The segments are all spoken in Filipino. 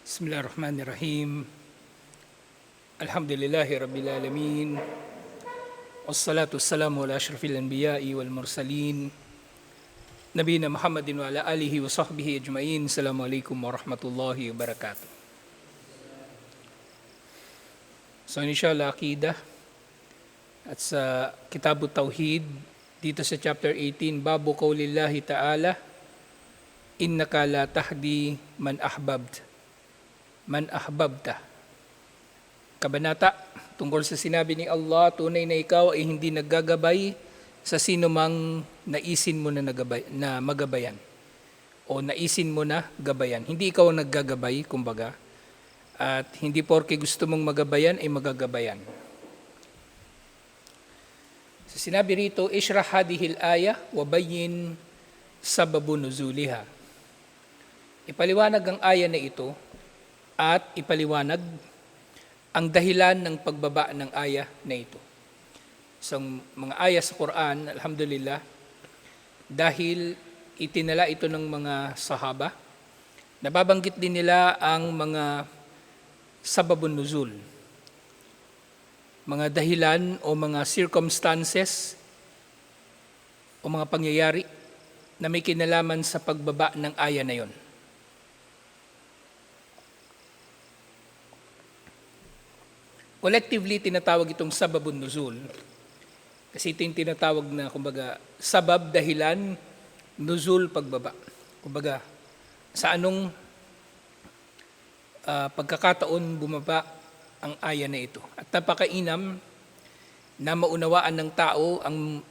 Bismillahirrahmanirrahim. Alhamdulillahi Rabbil Alamin. Wassalatu wassalamu ala ashrafil anbiya'i wal mursalin. Nabiyina Muhammadin wa ala alihi wa sahbihi ajma'in. Assalamualaikum warahmatullahi wabarakatuh. So inshallah, Aqidah at sa Kitabut Tawhid, dito sa chapter 18, Babu Qawlillahi Ta'ala, Innaka la tahdi man ahbabta. Kabanata tungkol sa sinabi ni Allah, tunay na ikaw ay hindi naggagabay sa sino mang naisin mo na magabayan o naisin mo na gabayan. Hindi ikaw ang naggagabay, kumbaga, at hindi porke gusto mong magabayan ay magagabayan. So sinabi rito, ishrah hadihil ayah wa bayyin sababu nuzuliha. Ipaliwanag ang aya na ito at ipaliwanag ang dahilan ng pagbaba ng aya na ito. So, mga aya sa Quran, alhamdulillah, dahil itinala ito ng mga sahaba, nababanggit din nila ang mga sababun nuzul, mga dahilan o mga circumstances o mga pangyayari na may kinalaman sa pagbaba ng aya na yon. Collectively, tinatawag itong sababun nuzul. Kasi ito yung tinatawag na, kumbaga, sabab, dahilan, nuzul, pagbaba. Kumbaga, sa anong pagkakataon bumaba ang aya na ito. At napakainam na maunawaan ng tao ang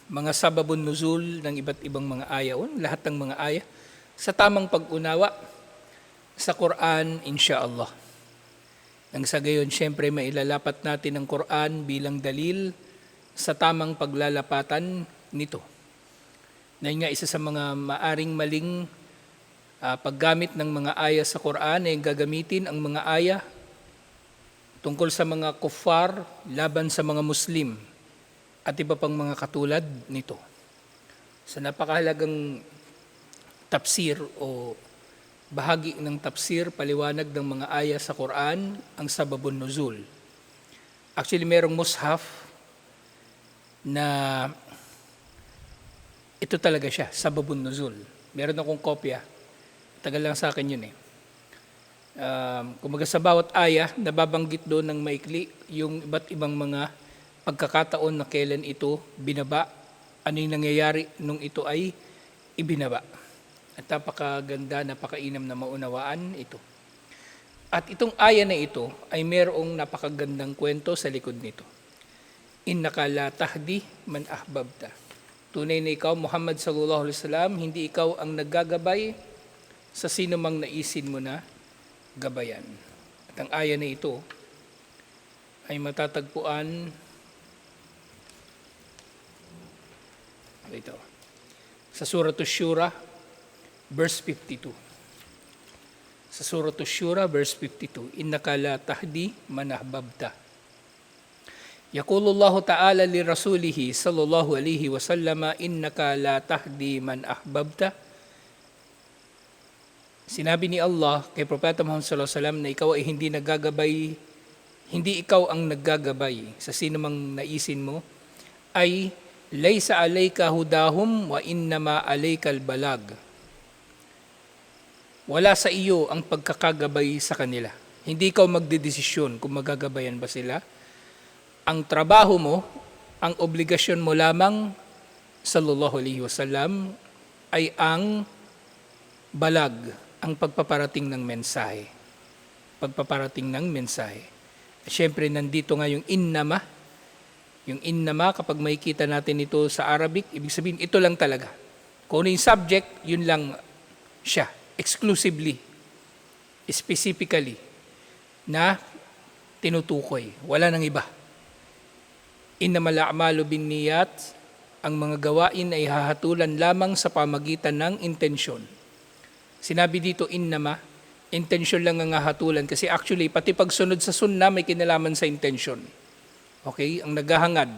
mga sababun nuzul ng iba't ibang mga aya, o lahat ng mga aya, sa tamang pag-unawa sa Quran, insyaallah. Nang sa gayon, siyempre mailalapat natin ang Quran bilang dalil sa tamang paglalapatan nito. Na nga isa sa mga maaring maling paggamit ng mga aya sa Quran ay gagamitin ang mga aya tungkol sa mga kuffar laban sa mga Muslim at iba pang mga katulad nito. Sa napakahalagang tafsir o bahagi ng tafsir, paliwanag ng mga aya sa Quran, ang sababun nuzul. Actually, merong mushaf na ito talaga siya, sababun nuzul. Meron akong kopya. Tagal lang sa akin yun eh. Kumaga sa bawat aya, nababanggit doon ng maikli yung iba't ibang mga pagkakataon na kailan ito binaba, ano yung nangyayari nung ito ay ibinaba. At napakaganda, napakainam na maunawaan ito. At itong aya na ito ay mayroong napakagandang kwento sa likod nito. Innaka la tahdi man ahbabta. Tunay na ikaw, Muhammad sallallahu alaihi wasallam, hindi ikaw ang naggagabay sa sino mang naisin mo na gabayan. At ang aya na ito ay matatagpuan sa Suratul Shura, verse 52. Sa Surah Ash-Shura, verse 52, Innaka la tahdi man ahbabta. Yaqulullahu ta'ala li rasulihi sallallahu alaihi wasallam, Innaka la tahdi man ahbabta. Sinabi ni Allah kay Propeta Muhammad sallallahu alaihi wasallam na ikaw ay hindi naggagabay, hindi ikaw ang naggagabay sa sino mang naisin mo, ay laysa alayka hudahum wa innama alaykal balag. Wala sa iyo ang pagkakagabay sa kanila. Hindi ikaw magdedesisyon kung magagabayan ba sila. Ang trabaho mo, ang obligasyon mo lamang, sallallahu alaihi wasallam, ay ang balag, ang pagpaparating ng mensahe. Pagpaparating ng mensahe. Siyempre, nandito nga yung innama. Yung innama, kapag makikita natin ito sa Arabic, ibig sabihin, ito lang talaga. Kung ano yung subject, yun lang siya. Exclusively, specifically, na tinutukoy. Wala nang iba. Innamal a'malu binniyat, ang mga gawain ay hahatulan lamang sa pamagitan ng intensyon. Sinabi dito innama, intensyon lang ang hahatulan kasi actually pati pagsunod sa sunna may kinalaman sa intensyon. Okay? Ang naghahangad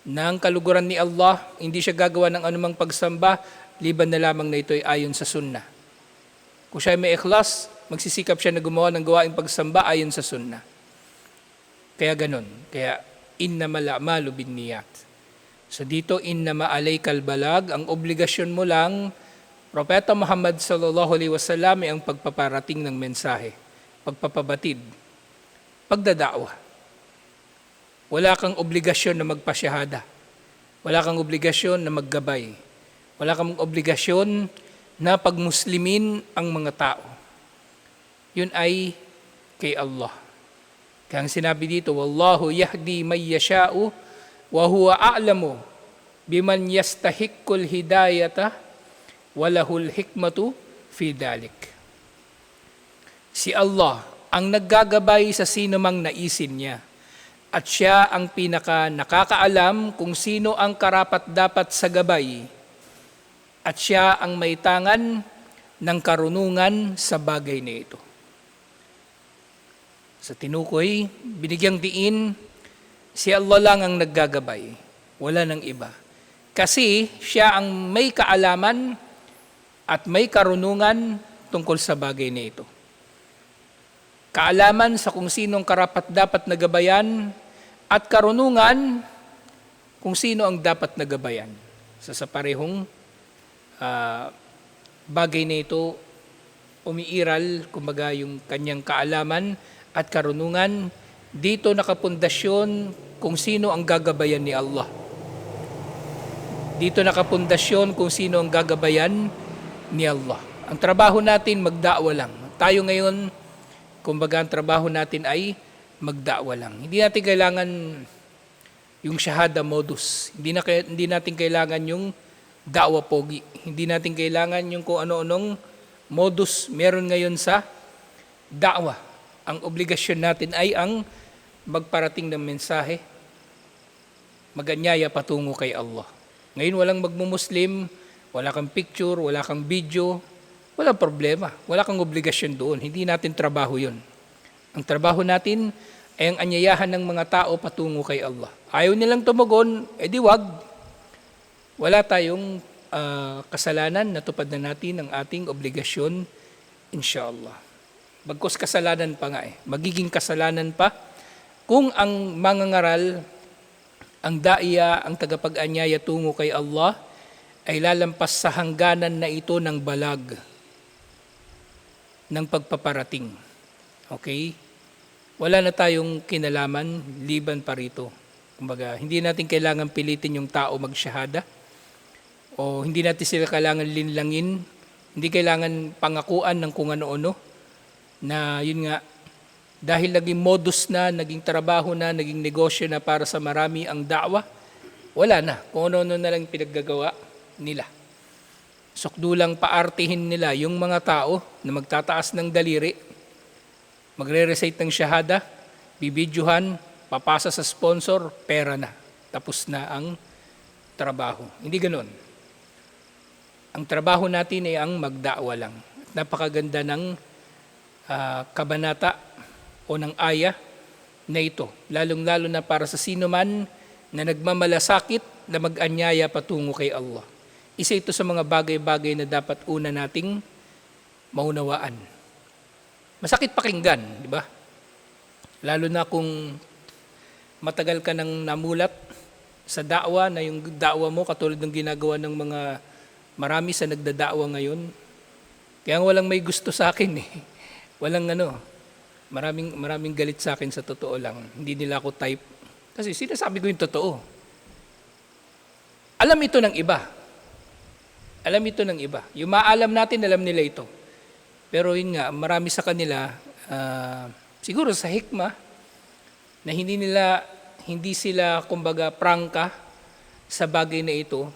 ng kaluguran ni Allah, hindi siya gagawa ng anumang pagsamba liban na lamang na ito ay ayon sa sunna. Kung siya may ikhlas, magsisikap siya na gumawa ng gawaing pagsamba ayon sa sunnah. Kaya ganun. Kaya innamal a'malu binniyat. So dito innama alaykal balag, ang obligasyon mo lang, Propeta Muhammad sallallahu alaihi wasallam, ay ang pagpaparating ng mensahe, pagpapabatid, pagdada'wa. Wala kang obligasyon na magpasyahada. Wala kang obligasyon na maggabay. Wala kang obligasyon na pagmuslimin ang mga tao. Yun ay kay Allah. Kaya ang sinabi dito, Wallahu yahdi may yasha'u wa huwa a'lamu biman yastahiqqul hidayata walahul hikmatu fi dalik. Si Allah ang naggagabay sa sino mang naisin niya. At siya ang pinaka nakakaalam kung sino ang karapat-dapat sa gabay. At siya ang may tangan ng karunungan sa bagay na ito. Sa tinukoy, binigyang diin, si Allah lang ang naggagabay. Wala nang iba. Kasi siya ang may kaalaman at may karunungan tungkol sa bagay na ito. Kaalaman sa kung sinong karapat-dapat na gabayan at karunungan kung sino ang dapat na gabayan. Sa parehong bagay na ito, umiiral, kumbaga yung kanyang kaalaman at karunungan, dito nakapundasyon kung sino ang gagabayan ni Allah. Dito nakapundasyon kung sino ang gagabayan ni Allah. Ang trabaho natin, magda'wa lang. Tayo ngayon, kumbaga ang trabaho natin ay magda'wa lang. Hindi natin kailangan yung shahada modus. Hindi natin kailangan yung da'wa pogi. Hindi natin kailangan yung kung ano-anong modus meron ngayon sa da'wa. Ang obligasyon natin ay ang magparating ng mensahe, maganyaya patungo kay Allah. Ngayon walang magmumuslim, wala kang picture, wala kang video, walang problema. Wala kang obligasyon doon. Hindi natin trabaho yun. Ang trabaho natin ay ang anyayahan ng mga tao patungo kay Allah. Ayaw nilang tumugon, edi wag. Wala tayong kasalanan, natupad na natin ang ating obligasyon, inshallah. Bagkus kasalanan pa nga magiging kasalanan pa kung ang mangangaral, ang daiya, ang tagapag-anyaya tungo kay Allah, ay lalampas sa hangganan na ito ng balag, ng pagpaparating. Okay? Wala na tayong kinalaman, liban pa rito. Kumbaga, hindi natin kailangan pilitin yung tao magsyahada, o hindi natin sila kailangan linlangin, hindi kailangan pangakuan ng kung ano-ano, na yun nga, dahil naging modus na, naging trabaho na, naging negosyo na para sa marami ang da'wa, wala na. Kung ano-ano na lang pinaggagawa nila. Sukdulang paartihin nila yung mga tao na magtataas ng daliri, magre-recite ng shahada, bibidyohan, papasa sa sponsor, pera na. Tapos na ang trabaho. Hindi ganoon. Ang trabaho natin ay ang magda'wa lang. Napakaganda ng kabanata o ng aya na ito. Lalong-lalo na para sa sino man na nagmamalasakit na mag-anyaya patungo kay Allah. Isa ito sa mga bagay-bagay na dapat una nating maunawaan. Masakit pakinggan, di ba? Lalo na kung matagal ka nang namulat sa da'wa, na yung da'wa mo katulad ng ginagawa ng mga marami sa nagdada'wa ngayon. Kaya walang may gusto sa akin eh. Walang maraming galit sa akin sa totoo lang. Hindi nila ako type. Kasi sinasabi ko yung totoo. Alam ito ng iba. Alam ito ng iba. Yung maalam natin, alam nila ito. Pero yun nga, marami sa kanila, siguro sa hikmah, na hindi sila kumbaga prangka sa bagay na ito.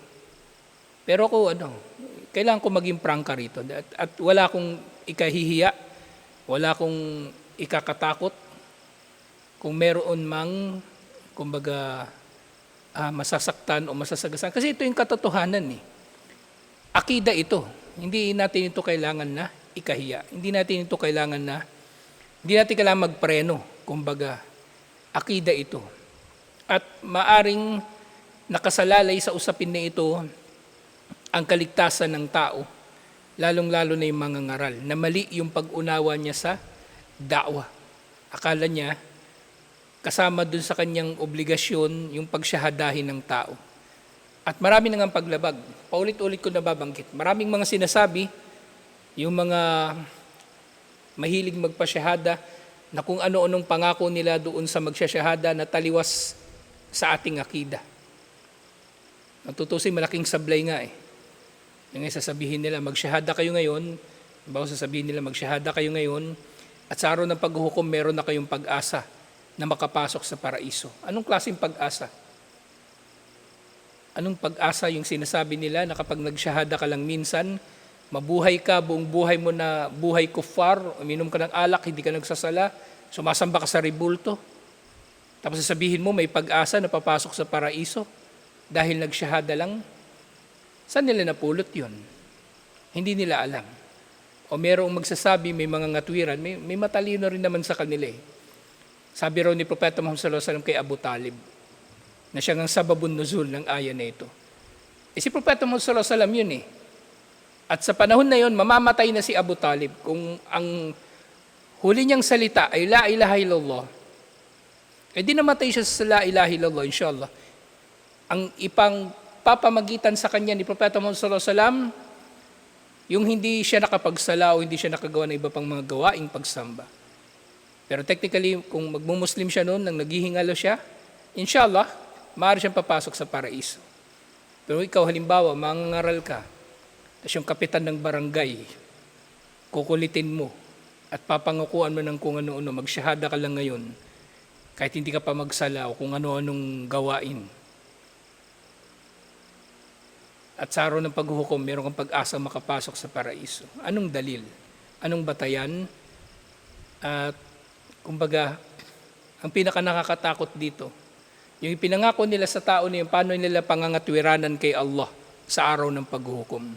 Pero ako, kailangan ko maging prangka rito. At wala akong ikahihiya, wala akong ikakatakot kung meron mang, kumbaga, masasaktan o masasagasan. Kasi ito yung katotohanan eh. Akida ito. Hindi natin ito kailangan na ikahiya. Hindi natin kailangan magpreno. Kumbaga, akida ito. At maaring nakasalalay sa usapin na ito ang kaligtasan ng tao lalong-lalo na yung mga ngaral, na mali yung pag-unawa niya sa da'wa. Akala niya, kasama dun sa kanyang obligasyon yung pagsyahadahin ng tao. At marami nang paglabag. Paulit-ulit ko nababanggit. Maraming mga sinasabi, yung mga mahilig magpasyahada, na kung ano-anong pangako nila doon sa magsasyahada na taliwas sa ating akida. Natutusin, malaking sablay nga eh. Yung sasabihin nila, magsyahada kayo ngayon, bago sasabihin nila, magsyahada kayo ngayon, at sa araw ng paghuhukom, meron na kayong pag-asa na makapasok sa paraiso. Anong klaseng pag-asa? Anong pag-asa yung sinasabi nila na kapag nagsyahada ka lang minsan, mabuhay ka, buong buhay mo na buhay kuffar, uminom ka ng alak, hindi ka nagsasala, sumasamba ka sa ribulto, tapos sasabihin mo may pag-asa na papasok sa paraiso dahil nagsyahada lang? Saan nila napulot yun? Hindi nila alam. O merong magsasabi, may mga ngatwiran, may matalino rin naman sa kanila eh. Sabi raw ni Propeta Muhammad sallallahu alaihi wasallam kay Abu Talib, na siya ngang sababun nuzul ng aya na ito. Si Propeta Muhammad sallallahu alaihi wasallam yun eh. At sa panahon na yun, mamamatay na si Abu Talib kung ang huli niyang salita ay La ilaha illallah. Di namatay siya sa La ilaha illallah, inshallah. Ang ipang papamagitan sa kanya ni Propeta Muhammad sallallahu alaihi wasallam, yung hindi siya nakapagsala o hindi siya nakagawa ng iba pang mga gawaing pagsamba. Pero technically, kung magmumuslim siya noon, nang naghihingalo siya, inshallah, maaari siyang papasok sa paraiso. Pero ikaw, halimbawa, mangangaral ka, tapos yung kapitan ng barangay, kukulitin mo, at papangukuan mo ng kung ano-ano, magsyahada ka lang ngayon, kahit hindi ka pa magsala o kung ano-anong gawain. At sa araw ng paghuhukom, meron kang pag-asa makapasok sa paraiso. Anong dalil? Anong batayan? At kumbaga, ang pinaka nakakatakot dito, yung ipinangako nila sa tao na yung paano nila pangangatwiranan kay Allah sa araw ng paghuhukom.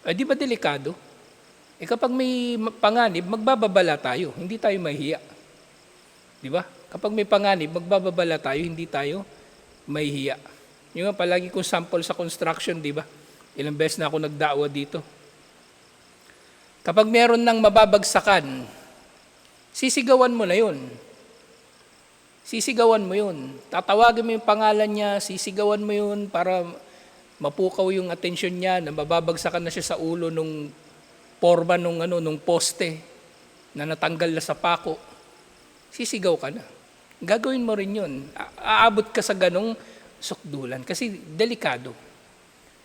Di ba delikado? Kapag may panganib, magbababala tayo, hindi tayo mahihiya. Di ba? Kapag may panganib, magbababala tayo, hindi tayo mahihiya. Yung nga palagi kong sample sa construction, di ba? Ilang beses na ako nagdaawa dito. Kapag meron ng mababagsakan, sisigawan mo na yun. Sisigawan mo yun. Tatawagin mo yung pangalan niya, sisigawan mo yun para mapukaw yung atensyon niya na mababagsakan na siya sa ulo nung porma nung poste na natanggal na sa pako. Sisigaw ka na. Gagawin mo rin yun. Aabot ka sa ganong sukdulan kasi delikado,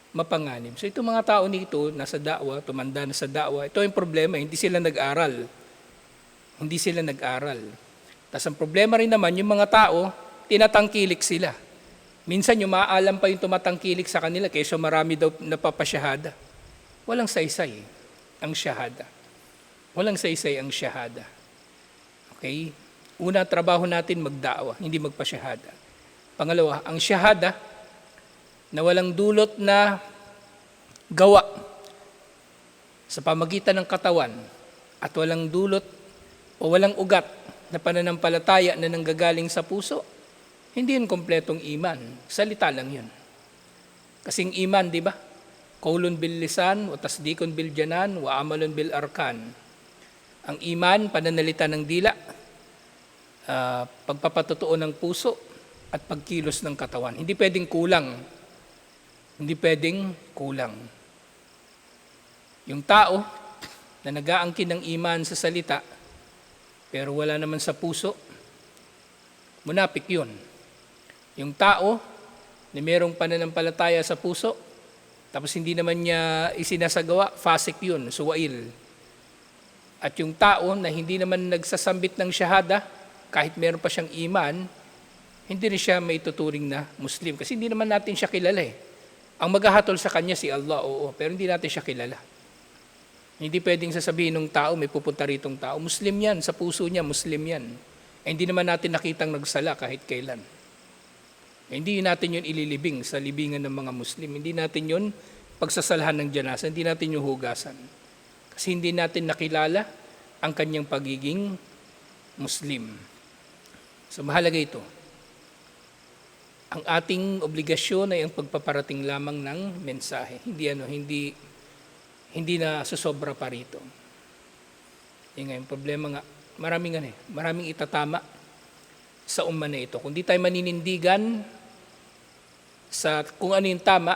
mapanganib. So itong mga tao nito, nasa da'wa, tumanda na sa da'wa, ito yung problema, hindi sila nag-aral. Hindi sila nag-aral. Tapos ang problema rin naman, yung mga tao, tinatangkilik sila. Minsan yung maalam pa yung tumatangkilik sa kanila kaysa marami daw napapasyahada. Walang saysay ang syahada. Walang saysay ang syahada. Okay? Una, trabaho natin magda'wa, hindi magpasyahada. Pangalawa, ang syahada na walang dulot na gawa sa pamagitan ng katawan at walang dulot o walang ugat na pananampalataya na nanggagaling sa puso, hindi yun kompletong iman. Salita lang yun. Kasing iman, di ba? Qaulun bil lisan, wa tasdikun bil janan, wa amalun bil arkan. Ang iman, pananalita ng dila, pagpapatotoo ng puso, at pagkilos ng katawan. Hindi pwedeng kulang. Hindi pwedeng kulang. Yung tao na nag-aangkin ng iman sa salita, pero wala naman sa puso, munapik yun. Yung tao na mayroong pananampalataya sa puso, tapos hindi naman niya isinasagawa, fasik yun, suwail. At yung tao na hindi naman nagsasambit ng syahada, kahit meron pa siyang iman, hindi rin siya may tuturing na Muslim. Kasi hindi naman natin siya kilala eh. Ang maghahatol sa kanya si Allah, oo, pero hindi natin siya kilala. Hindi pwedeng sasabihin ng tao, may pupunta ritong tao, Muslim yan, sa puso niya, Muslim yan. Hindi naman natin nakitang nagsala kahit kailan. Hindi natin yun ililibing sa libingan ng mga Muslim. Hindi natin yun pagsasalahan ng janasa, hindi natin yung hugasan. Kasi hindi natin nakilala ang kanyang pagiging Muslim. So mahalaga ito. Ang ating obligasyon ay ang pagpaparating lamang ng mensahe. Hindi hindi na susobra pa rito. Yung nga, yung problema nga, maraming itatama sa umma na ito. Kung di tayo maninindigan sa kung ano yung tama,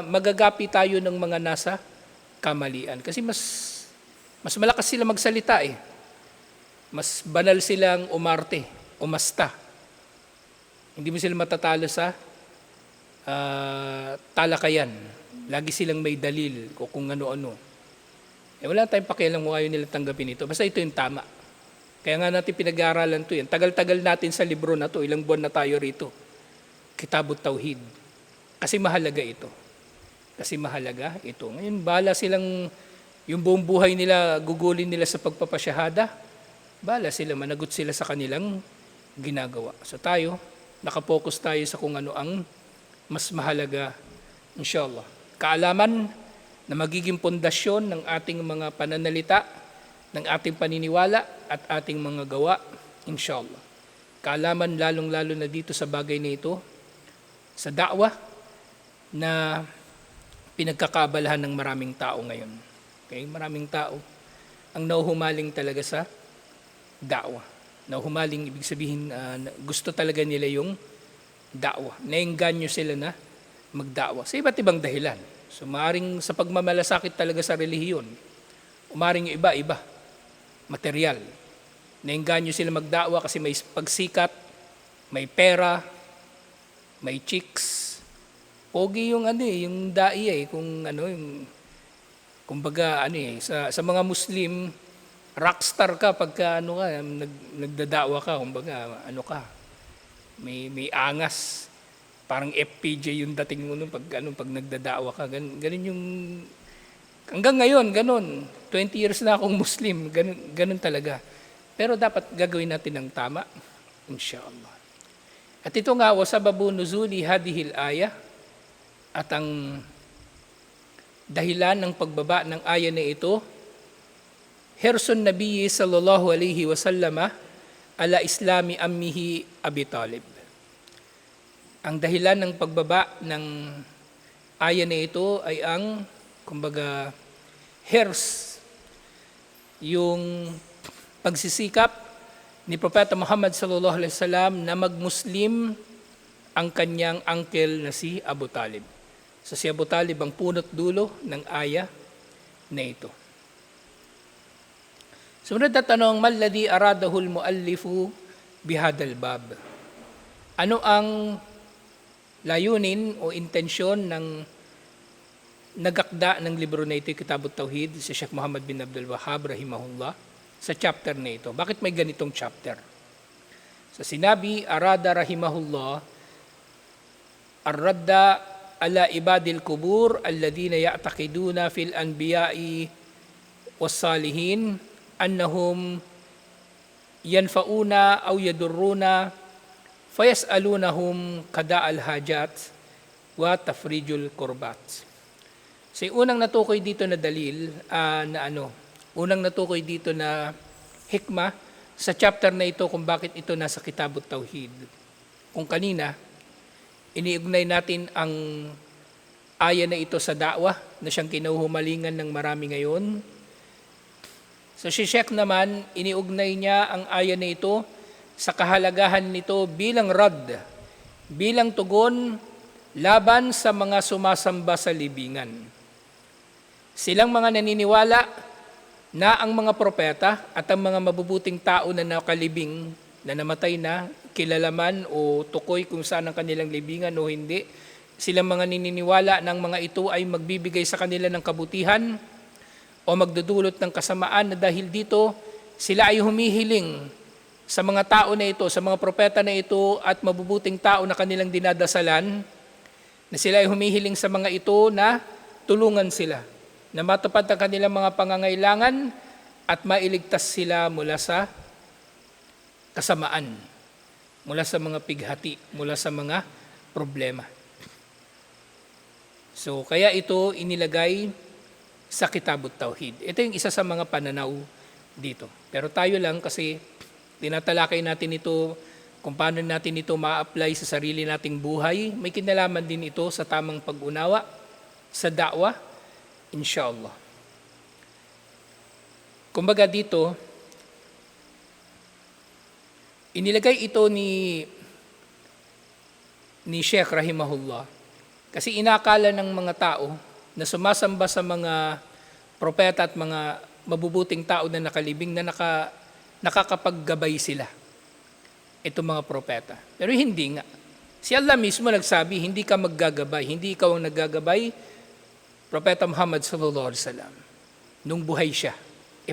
magagapi tayo ng mga nasa kamalian. Kasi mas malakas sila magsalita eh. Mas banal silang umarte, umasta. Hindi mo sila matatalo sa talakayan. Lagi silang may dalil o kung ano-ano. Wala tayong pakialam kung ayaw nila tanggapin ito. Basta ito yung tama. Kaya nga natin pinag-aaralan ito yan. Tagal-tagal natin sa libro na to. Ilang buwan na tayo rito. Kitabut Tauhid. Kasi mahalaga ito. Ngayon, bahala silang yung buong buhay nila, gugulin nila sa pagpapasyahada. Bahala sila, managot sila sa kanilang ginagawa. So tayo, nakapokus tayo sa kung ano ang mas mahalaga, inshallah. Kaalaman na magiging pundasyon ng ating mga pananalita, ng ating paniniwala at ating mga gawa, inshallah. Kaalaman lalong-lalo na dito sa bagay na ito, sa da'wah na pinagkakaabalahan ng maraming tao ngayon. Okay? Maraming tao ang nauhumaling talaga sa da'wah. Nauhumaling, ibig sabihin, gusto talaga nila yung da'wah. Naengganyo sila na magda'wah sa iba't ibang dahilan. So maaring sa pagmamalasakit talaga sa relihiyon, umaring yung iba-iba, material. Naengganyo sila magda'wah kasi may pagsikat, may pera, may chicks. Pogi yung yung da'i kumbaga sa mga Muslim, rockstar ka pagka nagdada'wah ka, kumbaga may angas. Parang FPJ yung dating mo pag nagdada'wah ka. Ganun yung hanggang ngayon, ganun. 20 years na akong Muslim, ganun talaga. Pero dapat gagawin natin ng tama, inshallah. At ito nga, wasababu nuzuli hadihil ayah, at ang dahilan ng pagbaba ng aya na ito, Hirsun Nabiyyi sallallahu alaihi wasallama ala islami ammihi Abi Talib. Ang dahilan ng pagbaba ng aya na ito ay ang, kumbaga, hirs, yung pagsisikap ni Propeta Muhammad sallallahu alaihi wasallam na magmuslim ang kanyang uncle na si Abu Talib. So si Abu Talib ang punot dulo ng aya na ito. Sumunod na tanong, malladhi aradahul muallifu bihadal bab. Ano ang layunin o intensyon ng nagakda ng libro na ito, Kitabut Tauhid, si Sheikh Muhammad bin Abdul Wahhab, rahimahullah, sa chapter na ito? Bakit may ganitong chapter? So sinabi, arada rahimahullah, ar-radda ala ibadil kubur alladhina ya'taqiduna fil anbiya'i was-salihin annahum yanfa'una aw yadurruna fayas'alunahum qada'al hajat wa tafrijul kurbat. So unang natukoy dito na dalil unang natukoy dito na hikmah sa chapter na ito kung bakit ito nasa Kitabut Tauhid. Kung kanina iniugnay natin ang aya na ito sa da'wah na siyang kinuhumalingan ng marami ngayon. So si Sheikh naman iniugnay niya ang aya na ito sa kahalagahan nito bilang rad, bilang tugon laban sa mga sumasamba sa libingan. Silang mga naniniwala na ang mga propeta at ang mga mabubuting tao na nakalibing, na namatay na, kilalaman o tukoy kung saan ang kanilang libingan o hindi, silang mga naniniwala na ang mga ito ay magbibigay sa kanila ng kabutihan o magdudulot ng kasamaan, na dahil dito sila ay humihiling sa mga tao na ito, sa mga propeta na ito at mabubuting tao na kanilang dinadasalan, na sila ay humihiling sa mga ito na tulungan sila, na matupad ang kanilang mga pangangailangan at mailigtas sila mula sa kasamaan, mula sa mga pighati, mula sa mga problema. So kaya ito inilagay sa Kitabut Tauhid. Ito yung isa sa mga pananaw dito. Pero tayo lang, kasi tinatalakay natin ito kung paano natin ito ma-apply sa sarili nating buhay. May kinalaman din ito sa tamang pag-unawa sa da'wah. Inshallah. Kumbaga dito, inilagay ito ni Sheikh rahimahullah kasi inakala ng mga tao na sumasamba sa mga propeta at mga mabubuting tao na nakalibing na nakakapaggabay sila. Itong mga propeta. Pero hindi nga. Si Allah mismo nagsabi, hindi ka maggagabay, hindi ikaw ang naggagabay, Propeta Muhammad sallallahu alaihi wasallam, nung buhay siya.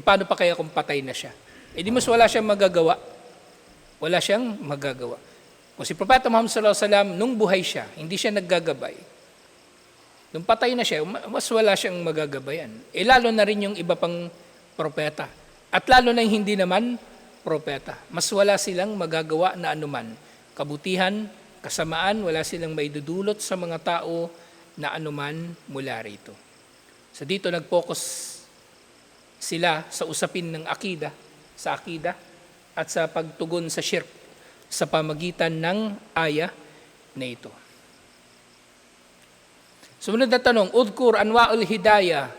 Paano pa kaya kung patay na siya? Di mas wala siyang magagawa. Wala siyang magagawa. Kung si Propeta Muhammad sallallahu alaihi wasallam, nung buhay siya, hindi siya naggagabay. Nung patay na siya, mas wala siyang magagabayan. Lalo na rin yung iba pang propeta. At lalo na yung hindi naman propeta. Mas wala silang magagawa na anuman. Kabutihan, kasamaan, wala silang maidudulot sa mga tao na anuman mula rito. So dito nag-focus sila sa usapin ng akida, sa akida, at sa pagtugon sa shirk sa pamagitan ng aya na ito. Sumunod na tanong, Udkur anwa'ul hidayah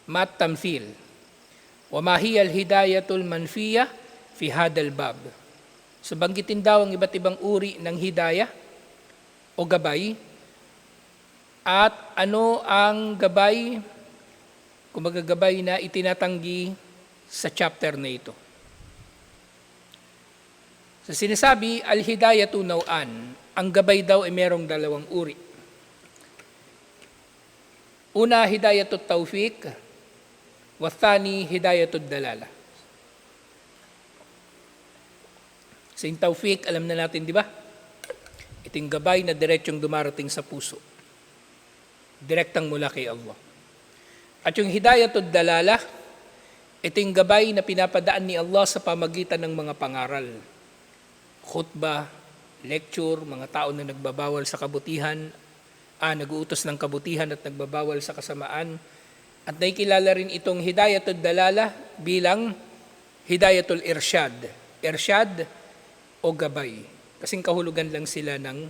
mat tamthil wa ma hiya al-hidayatul manfiyah fi hadal bab. So banggitin daw ang iba't ibang uri ng hidayah o gabay at ano ang gabay, kumbaga gabay na itinatanggi sa chapter na ito. So sinasabi, al-hidayatu naw'an, ang gabay daw ay merong dalawang uri. Una, hidayatut tawfiq, wathani, hidayatut dalala. Sa yung tawfiq, alam na natin, di ba? Iting gabay na diretsyong dumarating sa puso. Direktang mula kay Allah. At yung hidayatud dalala, iting gabay na pinapadaan ni Allah sa pamagitan ng mga pangaral. Khutbah, lecture, mga tao na nagbabawal sa kabutihan, nag-uutos ng kabutihan at nagbabawal sa kasamaan. At nakikilala rin itong hidayatud dalala bilang hidayatul irsyad. Irsyad o gabay. Magkasing kahulugan sila ng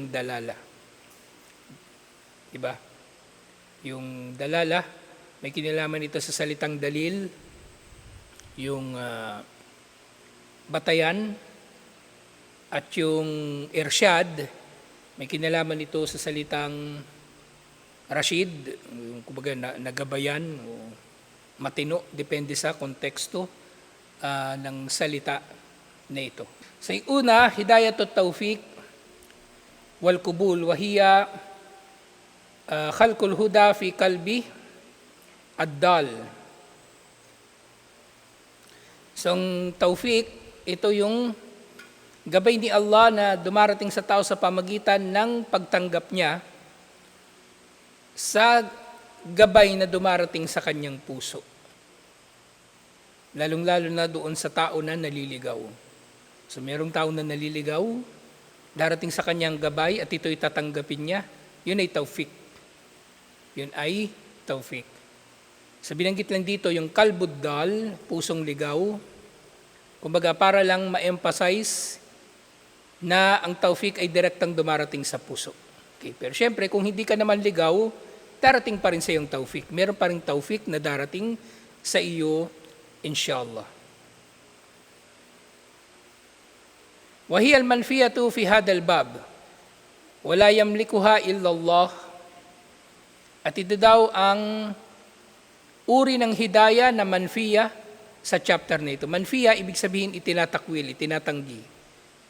dalala. Diba? Yung dalala, may kinalaman ito sa salitang dalil, yung batayan, at yung irsyad, may kinalaman ito sa salitang rashid, yung kumbaga nagabayan, o matino, depende sa konteksto ng salita na ito. Sa una, hidayatut tawfiq wal qubul wa hiya khalqul huda fi qalbi ad-dal. So, ang tawfiq, ito yung gabay ni Allah na dumarating sa tao sa pamagitan ng pagtanggap niya sa gabay na dumarating sa kanyang puso. Lalong-lalo na doon sa tao na naliligaw. So, merong tao na naliligaw, darating sa kanyang gabay at ito'y tatanggapin niya, yun ay tawfiq. Yun ay tawfiq. So, binanggit lang dito yung kalbud dal, pusong ligaw. Kumbaga, para lang ma-emphasize na ang tawfiq ay direktang dumarating sa puso. Okay, pero syempre, kung hindi ka naman ligaw, darating pa rin sa iyong tawfiq. Meron pa rin tawfiq na darating sa iyo, inshallah. Wahiyal manfiyatu fi hadal bab. Wala yamlikuha illallah. At ito daw ang uri ng hidayah na manfiya sa chapter na ito. Manfiya, ibig sabihin itinatakwil, itinatanggi.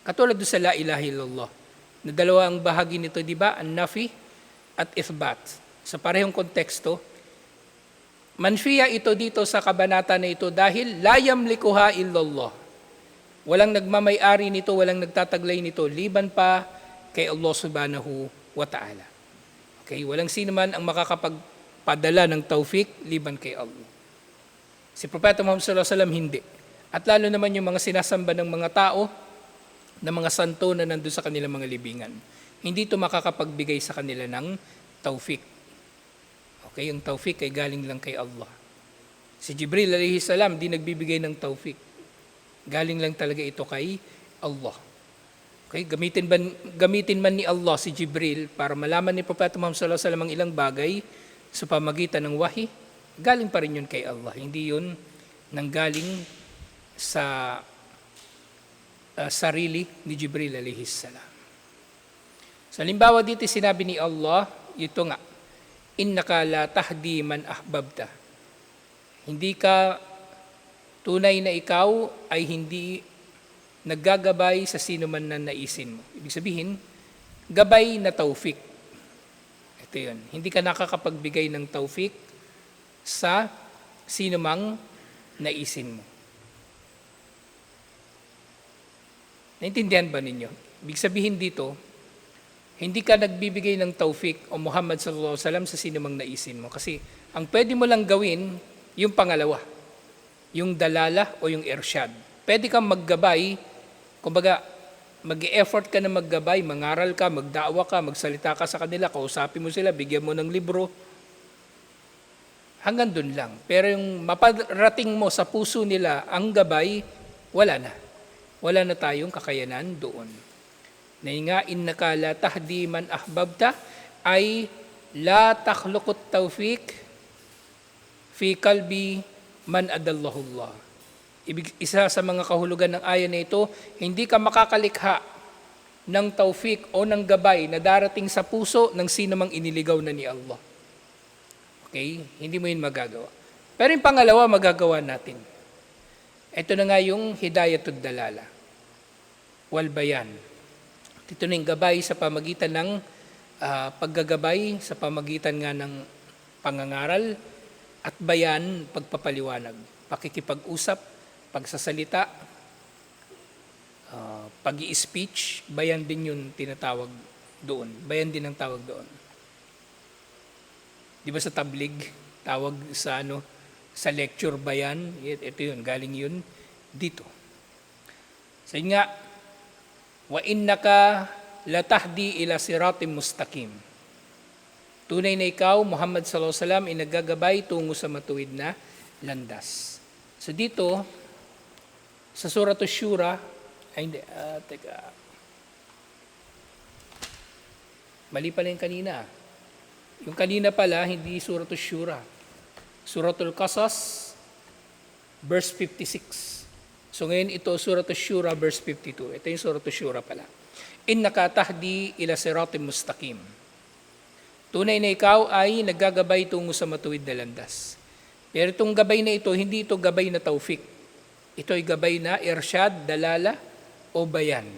Katulad doon sa la ilaha illallah. Na dalawa ang bahagi nito, di ba? An-nafi at ithbat. Sa parehong konteksto, manfiya ito dito sa kabanata na ito dahil la yamlikuha illallah. Walang nagmamay-ari nito, walang nagtataglay nito, liban pa kay Allah subhanahu wa ta'ala. Okay, walang sino man ang makakapagpadala ng tawfiq liban kay Allah. Si Propeta Muhammad sallallahu alaihi wasallam hindi. At lalo naman yung mga sinasamba ng mga tao, ng mga santo na nandun sa kanilang mga libingan. Hindi ito makakapagbigay sa kanila ng tawfiq. Okay, yung tawfiq ay galing lang kay Allah. Si Jibril alayhi salam di nagbibigay ng tawfiq. Galing lang talaga ito kay Allah. Okay, gamitin man ni Allah si Jibril para malaman ni Propeta Muhammad sallallahu alaihi wasallam ang ilang bagay sa pamagitan ng wahi, galing pa rin yun kay Allah. Hindi yun nanggaling sa sarili ni Jibril alayhi salam. Sa halimbawa dito sinabi ni Allah, ito nga, innaka la tahdi man ahbabta. Hindi ka tunay na ikaw ay hindi naggagabay sa sino man na naisin mo. Ibig sabihin, gabay na taufik. Ito yun. Hindi ka nakakapagbigay ng taufik sa sino mang naisin mo. Naintindihan ba ninyo? Ibig sabihin dito, hindi ka nagbibigay ng taufik o Muhammad sallallahu alaihi wasallam sa sino mang naisin mo. Kasi ang pwede mo lang gawin, yung pangalawa, yung dalala o yung irsyad. Pwede kang maggabay, kumbaga, mag-e-effort ka na maggabay, mangaral ka, magdaawa ka, magsalita ka sa kanila, kausapin mo sila, bigyan mo ng libro. Hanggang dun lang. Pero yung maparating mo sa puso nila ang gabay, wala na. Wala na tayong kakayanan doon. Na nga, innaka la tahdi man ahbabta, ay la takhluqut tawfiq fi kalbi man adallahullah. Isa sa mga kahulugan ng aya na ito, hindi ka makakalikha ng taufik o ng gabay na darating sa puso ng sino mang iniligaw na ni Allah. Okay? Hindi mo yun magagawa. Pero yung pangalawa, magagawa natin. Ito na nga yung hidayatud dalala. Wal bayan. Ito na yung gabay sa pamagitan ng paggagabay, sa pamagitan nga ng pangangaral, at bayan, pagpapaliwanag. Pakikipag-usap, pagsasalita, pag-i-speech, bayan din yung tinatawag doon. Bayan din ang tawag doon. Di ba sa tablig, tawag sa sa lecture bayan, ito yun, galing yun dito. So yun nga, wa innaka latahdi ila siratim mustaqim. Tunay na ikaw, Muhammad sallallahu alaihi wasallam, inagagabay tungo sa matuwid na landas. So dito, sa Surah Ash-Shura, mali pala yung kanina. Yung kanina pala, hindi Surah Ash-Shura. Surah Al-Qasas, verse 56. So ngayon ito, Surah Ash-Shura, verse 52. Ito yung Surah Ash-Shura pala. Innaka tahdi ila siratim mustaqim. Tunay na ikaw ay naggagabay tungo sa matuwid na landas. Pero itong gabay na ito, hindi ito gabay na taufik. Ito ay gabay na irsyad, dalala, o bayan.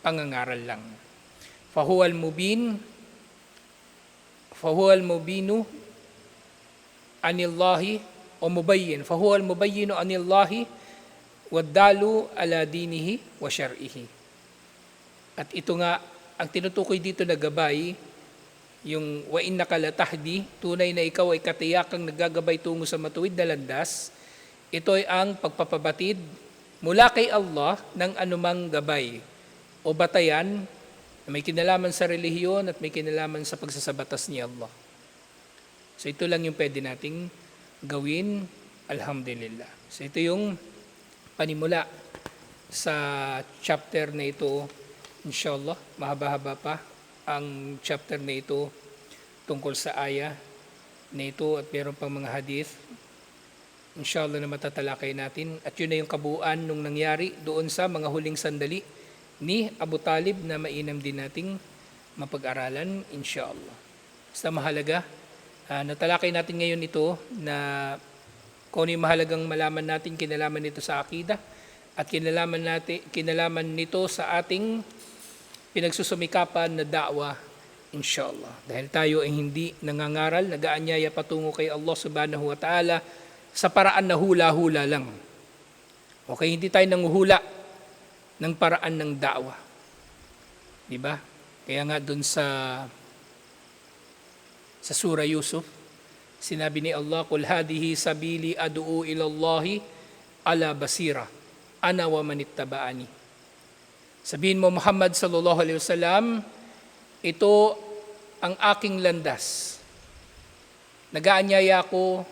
Pangangaral lang. Fahuwal mubinu anillahi o mubayyin. Fahuwal mubayyinu anillahi waddalu ala dinihi wa syar'ihi. At ito nga, ang tinutukoy dito na gabay, yung wa innaka latahdi, tunay na ikaw ay katiyakang naggagabay tungo sa matuwid na landas, ito ay ang pagpapabatid mula kay Allah ng anumang gabay o batayan na may kinalaman sa relihiyon at may kinalaman sa pagsasabatas ni Allah. So ito lang yung pwede nating gawin, alhamdulillah. So ito yung panimula sa chapter na ito, inshallah, mahaba-haba pa ang chapter na ito tungkol sa aya na ito at meron pang mga hadith inshallah na matatalakay natin. At yun na yung kabuuan nung nangyari doon sa mga huling sandali ni Abu Talib na mainam din nating mapag-aralan, inshallah. Basta mahalaga, natalakay natin ngayon ito na kung ano yung mahalagang malaman natin, kinalaman nito sa akida at kinalaman nito sa ating pinagsusumikapan na da'wa, inshallah. Dahil tayo ay hindi nangangaral, nag-aanyaya patungo kay Allah subhanahu wa ta'ala sa paraan na hula-hula lang. Okay, hindi tayo nanguhula ng paraan ng da'wa. Diba? Kaya nga dun sa Surah Yusuf, sinabi ni Allah, "Qul hadihi sabili ad'u ila Allahi ala basira, ana wa man ittaba'ani." Sabihin mo, Muhammad sallallahu alaihi wasallam, ito ang aking landas. Nag-aanyaya ko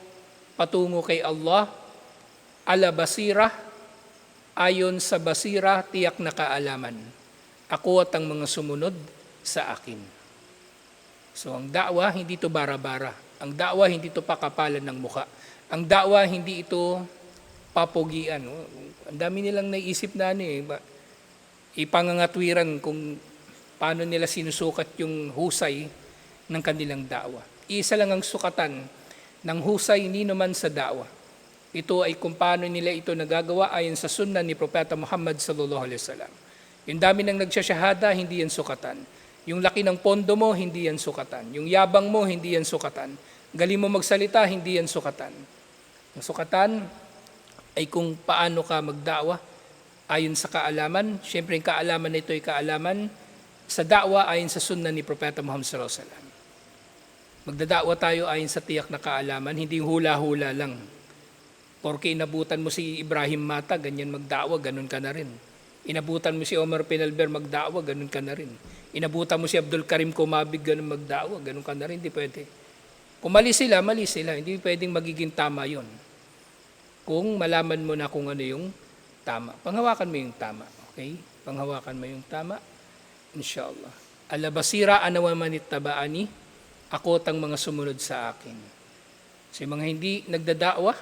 patungo kay Allah, ala basira, ayon sa basira, tiyak na kaalaman. ako at ang mga sumunod sa akin. So ang da'wa, hindi ito bara-bara. Ang da'wa, hindi ito pakapalan ng muka. Ang da'wa, hindi ito papogian. Ang dami nilang naisip na ipangangatwiran kung paano nila sinusukat yung husay ng kanilang da'wa. Isa lang ang sukatan ng husay, hindi naman sa da'wa. Ito ay kung paano nila ito nagagawa ayon sa sunnah ni Propeta Muhammad sallallahu alaihi wasallam. Yung dami ng nagsasyahada, hindi yan sukatan. Yung laki ng pondo mo, hindi yan sukatan. Yung yabang mo, hindi yan sukatan. Galing mo magsalita, hindi yan sukatan. Ang sukatan ay kung paano ka magda'wa ayon sa kaalaman. Siyempre, yung kaalaman na ito ay kaalaman sa da'wa ayon sa sunnah ni Propeta Muhammad sallallahu alaihi wasallam. Magdada'wa tayo ayon sa tiyak na kaalaman, hindi hula-hula lang. Porque inabutan mo si Ibrahim Mata, ganyan magda'wa, ganun ka na rin. Inabutan mo si Omar Penalver magda'wa, ganun ka na rin. Inabutan mo si Abdul Karim Kumabig, ganun magda'wa, ganun ka na rin. Hindi pwede. Kung mali sila, mali sila. Hindi pwedeng magiging tama yon. Kung malaman mo na kung ano yung tama. Panghawakan mo yung tama. Okay? Panghawakan mo yung tama. Inshallah. Alabasira anawamanit tabaani, ako at ang mga sumunod sa akin. So yung mga hindi nagdada'wa,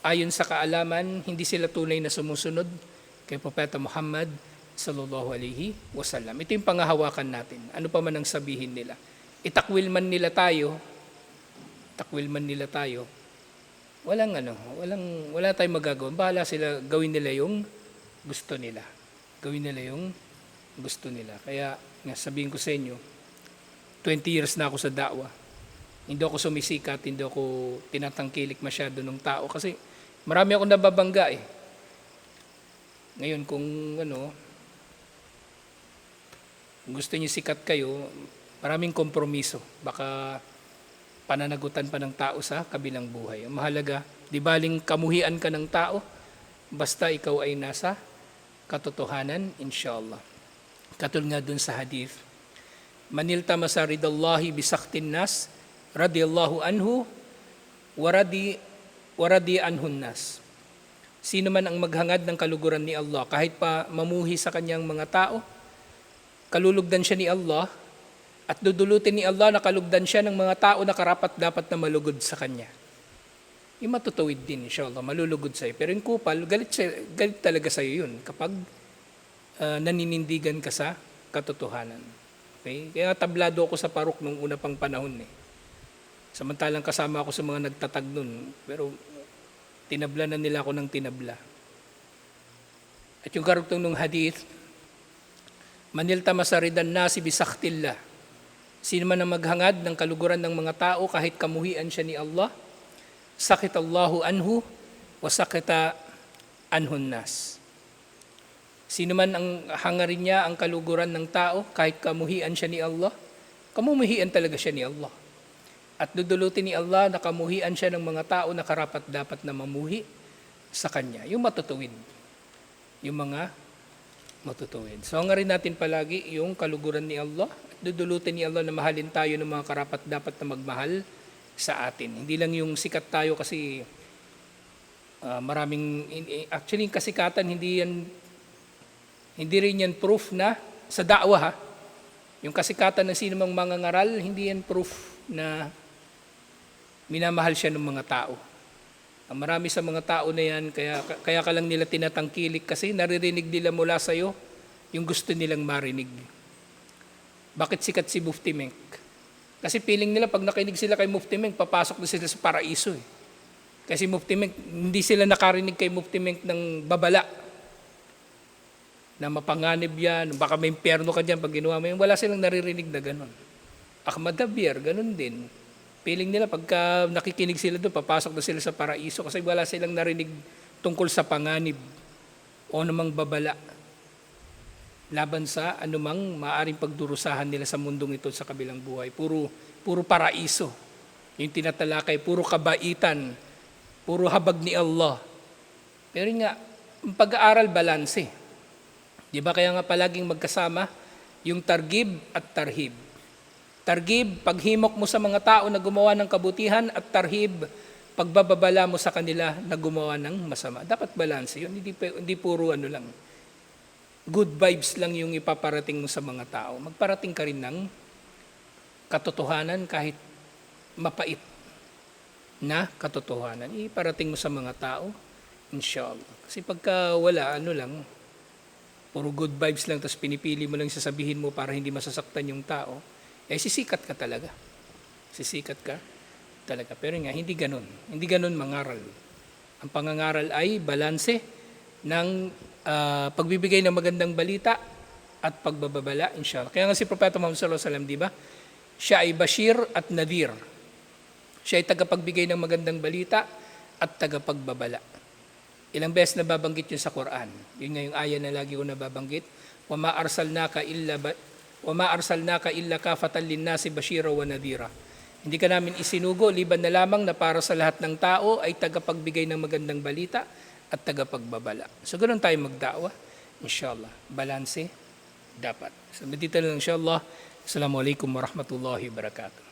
ayon sa kaalaman, hindi sila tunay na sumusunod kay Propeta Muhammad sallallahu alaihi wasallam. Ito yung panghahawakan natin. Ano pa man ang sabihin nila. Itakwil man nila tayo, wala tayong magagawa. Bahala sila, gawin nila yung gusto nila. Kaya, sabihin ko sa inyo, 20 years na ako sa da'wa. Hindi ako sumisikat, hindi ako tinatangkilik masyado ng tao. Kasi marami akong nababangga eh. Ngayon kung gusto niyo sikat kayo, maraming kompromiso. Baka pananagutan pa ng tao sa kabilang buhay. Ang mahalaga, di baling kamuhian ka ng tao, basta ikaw ay nasa katotohanan, inshallah. Katulad nga dun sa hadith, manilta masaridallahi bisaktin nas, radiyallahu anhu, waradi anhun nas. Sino man ang maghangad ng kaluguran ni Allah, kahit pa mamuhi sa kanyang mga tao, kalulugdan siya ni Allah, at dudulutin ni Allah na kalugdan siya ng mga tao na karapat dapat na malugod sa kanya. Yung matutuwid din, inshallah, malulugod sa'yo. Pero yung kupal, galit talaga sa'yo yun kapag naninindigan ka sa katotohanan. Okay? Kaya tablado ako sa parok nung una pang panahon. Samantalang kasama ako sa mga nagtatag nun. Pero tinabla na nila ako ng tinabla. At yung karugtong ng hadith, manilta masaridan nasi bisaktillah. Sino man ang maghangad ng kaluguran ng mga tao kahit kamuhian siya ni Allah, sakit Allahu anhu wa sakita anhun nas. Sino man ang hangarin niya ang kaluguran ng tao kahit kamuhian siya ni Allah, kamuhian talaga siya ni Allah. At dudulutin ni Allah na kamuhian siya ng mga tao na karapat dapat na mamuhi sa kanya. Yung matutuwid. Yung mga matutuwid. So nga rin natin palagi yung kaluguran ni Allah at dudulutin ni Allah na mahalin tayo ng mga karapat dapat na magmahal sa atin. Hindi lang yung sikat tayo kasi actually yung kasikatan hindi rin yan proof na sa da'wa ha. Yung kasikatan ng sino mang mangangaral, hindi yan proof na minamahal siya ng mga tao. Ang marami sa mga tao na yan, kaya ka lang nila tinatangkilik kasi naririnig nila mula sa'yo yung gusto nilang marinig. Bakit sikat si Mufti Menk? Kasi feeling nila pag nakinig sila kay Mufti Menk, papasok na sila sa paraiso. Kasi Mufti Menk, hindi sila nakarinig kay Mufti Menk ng babala. Na mapanganib yan, baka may impyerno ka dyan pag ginawa mo yun. Wala silang naririnig na gano'n. Ahmad Dabir, gano'n din. Feeling nila pagka nakikinig sila doon, papasok na sila sa paraiso kasi wala silang narinig tungkol sa panganib o namang babala laban sa anumang maaring pagdurusahan nila sa mundong ito sa kabilang buhay. Puro paraiso. Yung tinatalakay, puro kabaitan, puro habag ni Allah. Pero nga, ang pag-aaral balanse. Di ba kaya nga palaging magkasama yung targib at tarhib. Targib, paghimok mo sa mga tao na gumawa ng kabutihan at tarhib, pagbababala mo sa kanila na gumawa ng masama. Dapat balanse yun, hindi puro ano lang. good vibes lang yung ipaparating mo sa mga tao. Magparating ka rin ng katotohanan kahit mapait na katotohanan. Iparating mo sa mga tao, inshallah. Kasi pagka wala, ano lang, puro good vibes lang, tapos pinipili mo lang sasabihin mo para hindi masasaktan yung tao, sisikat ka talaga. Sisikat ka talaga. Pero nga, hindi ganun. Hindi ganun mangaral. Ang pangangaral ay balanse ng pagbibigay ng magandang balita at pagbababala, inshallah. Kaya nga si Propeta Muhammad sallallahu alaihi wasallam, di ba? Siya ay Bashir at Nadir. Siya ay tagapagbigay ng magandang balita at tagapagbabala. Ilang beses na babanggit yun sa Quran. Yun nga yung aya na lagi ko nababanggit. وَمَا أَرْسَلْنَاكَ إِلَّا كَافَةً لِلنَّاسِ بَشِيرًا وَنَذِيرًا. Hindi ka namin isinugo, liban na lamang na para sa lahat ng tao ay tagapagbigay ng magandang balita at tagapagbabala. So ganoon tayo magda'wa, inshallah. Balanse, dapat. So dito lang inshallah. Assalamualaikum warahmatullahi wabarakatuh.